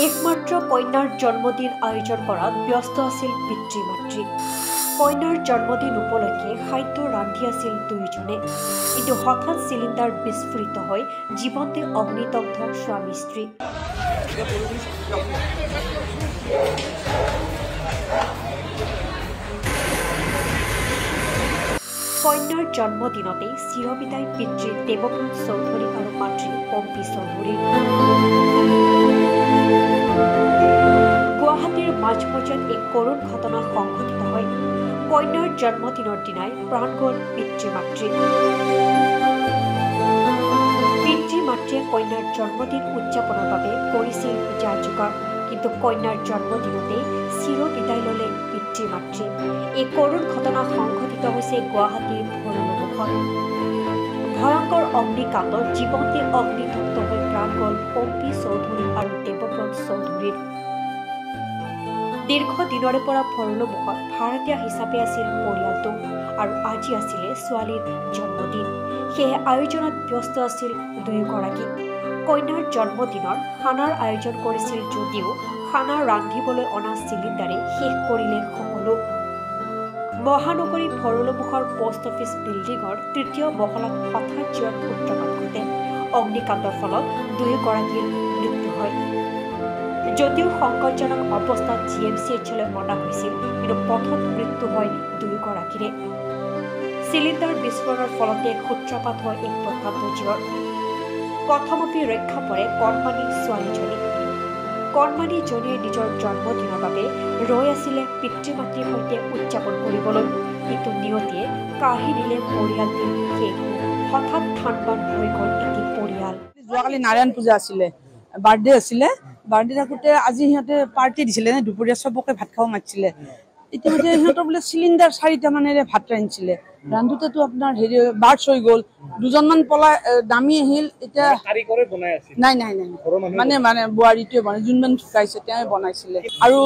একমাত্ৰ কন্যাৰ জন্মদিন আয়োজন কৰাত ব্যস্ত আছিল পিতৃ মাতৃ। কন্যাৰ জন্মদিন উপলক্ষে খাদ্য ৰান্ধি আছিল দুয়োজনে, কিন্তু হঠাৎ চিলিণ্ডাৰ বিস্ফোৰিত হৈ জীৱন্তে অগ্নিদগ্ধ স্বামী স্ত্ৰী। কন্যাৰ জন্মদিনতে চিৰবিদায় পিতৃ দেৱব্ৰত চৌধুৰী আৰু মাতৃ পম্পী চৌধুৰী। গুৱাহাটীৰ মাজমজিয়াত এক কৰুণ ঘটনা সংঘটিত হয়। কন্যাৰ জন্মদিনৰ দিনাই প্ৰাণ গ'ল পিতৃ মাতৃ। পিতৃ মাতৃয়ে কন্যাৰ জন্মদিন উদযাপনৰ বাবে কৰিছিল যা যোগাৰ, কিন্তু কন্যাৰ জন্মদিনতেই চিৰবিদায় ল'লে পিতৃ মাতৃ। এই কৰুণ ঘটনা সংঘটিত হৈছে গুৱাহাটীৰ ভৰলুমুখত। ভয়ংকৰ অগ্নিকাণ্ডত জীৱন্তে অগ্নিদগ্ধ হৈ প্ৰাণ গ'ল পম্পী চৌধুৰী আৰু দেৱব্ৰত চৌধুৰীৰ। দীৰ্ঘদিনৰে পৰা ভৰলুমুখত ভাড়াতীয়া হিচাপে আছিল পৰিয়ালটো, আৰু আজি আছিলে ছোৱালীৰ জন্মদিন। সেয়ে আয়োজনত ব্যস্ত আছিল দুয়োগৰাকী। কন্যাৰ জন্মদিনৰ খানাৰ আয়োজন কৰিছিল যদিও খানা ৰান্ধিবলৈ অনা চিলিণ্ডাৰে শেষ কৰিলে সকলো। মহানগৰী ভৰলুমুখৰ পোষ্ট অফিচ বিল্ডিঙৰ ৩য় মহলাত হঠাৎ জুইৰ সূত্ৰপাত ঘটে। অগ্নিকাণ্ডৰ ফলত দুয়োগৰাকীৰ মৃত্যু হয়। যদিও সংকটজনক অৱস্থাত GMCHলৈ অনা হৈছিল, কিন্তু পথত মৃত্যু হয় দুয়োগৰাকীৰে। চিলিণ্ডাৰ বিস্ফোৰণৰ ফলতে সূত্ৰপাত হয় এক প্ৰকাণ্ড জুইৰ। প্ৰথমতে ৰক্ষা পৰে কণমানি ছোৱালীজনী। কণমানিজনীয়ে নিজৰ জন্মদিনৰ বাবে ৰৈ আছিলে পিতৃ মাতৃৰ সৈতে উদযাপন কৰিবলৈ, কিন্তু নিয়তিয়ে কাঢ়ি নিলে পৰিয়ালটিৰ শেষ। হঠাৎ থান-বান হৈ গ'ল এটি পৰিয়াল। যোৱাকালি নাৰায়ণ পূজা আছিলে, বাৰ্থডে আছিলে। বাৰ্থডে থাকোঁতে আজি সিহঁতে পাৰ্টি দিছিলে, দুপৰীয়া চবকে ভাত খাব মাতিছিলে। ইতিমধ্যে সিহঁতৰ বোলে চিলিণ্ডাৰ 4টা মানেৰে ভাত ৰান্ধিছিলে। ৰান্ধোতেতো আপোনাৰ বাৰ্ষ্ট হৈ গ'ল, দুজনমান পলাই নামি আহিল। এতিয়া নাই মানে বোৱাৰীটোৱে বনাই, যোনজন ঢুকাইছে তেওঁৱে বনাইছিলে। আৰু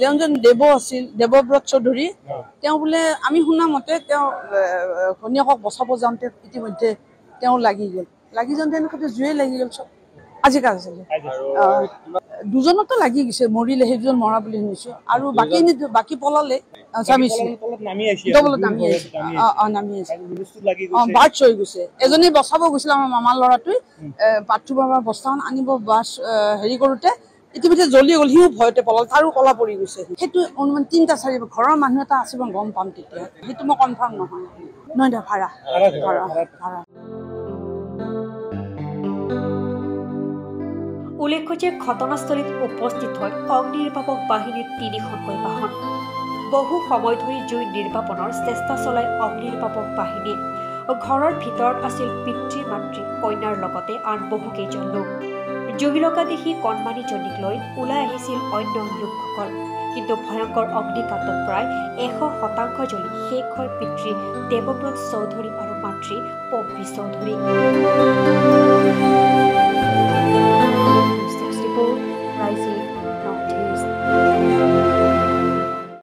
যোনজন দেৱ আছিল, দেৱব্ৰত চৌধুৰী, তেওঁ বোলে আমি শুনা মতে তেওঁ ঘনীয়েকক বচাব যাওঁতে ইতিমধ্যে তেওঁ লাগি যাওঁতে এনেকৈ জুয়ে লাগি গ'ল। চব আজিকা আছিলে দুজনতো লাগি গৈছে, মৰিলে সেইজন মৰা বুলি শুনিছো। আৰু বাকী পলালে স্বামী নামি আহিছে বাৰ্ষ্ট হৈ গৈছে। এজনী বচাব গৈছিল আমাৰ মামাৰ ল'ৰাটোৱে, বাথৰুমৰ পৰা বস্তাখন আনিব হেৰি কৰোতে ইতিমধ্যে জ্বলি গ'ল। সিও ভয়তে পলাল, তাৰো কলা পৰি গৈছে। সেইটো অনুমান 3-4 ঘৰৰ মানুহ এটা আছে, মই গম পাম তেতিয়া। সেইটো মই কনফাৰ্ম নহয় ভাড়া। উল্লেখ্য যে ঘটনাস্থলীত উপস্থিত হৈ অগ্নি নিৰ্বাপক বাহিনীৰ 3খনকৈ বাহন। বহু সময় ধৰি জুই নিৰ্বাপনৰ চেষ্টা চলাই অগ্নি নিৰ্বাপক বাহিনীয়ে। ঘৰৰ ভিতৰত আছিল পিতৃ মাতৃ, কন্যাৰ লগতে আন বহুকেইজন লোক। জুই লগা দেখি কণমানিজনীক লৈ ওলাই আহিছিল অন্য লোকসকল, কিন্তু ভয়ংকৰ অগ্নিকাণ্ডত প্ৰায় 100% জ্বলি শেষ হয় পিতৃ দেৱব্ৰত চৌধুৰী আৰু মাতৃ পম্পী চৌধুৰী।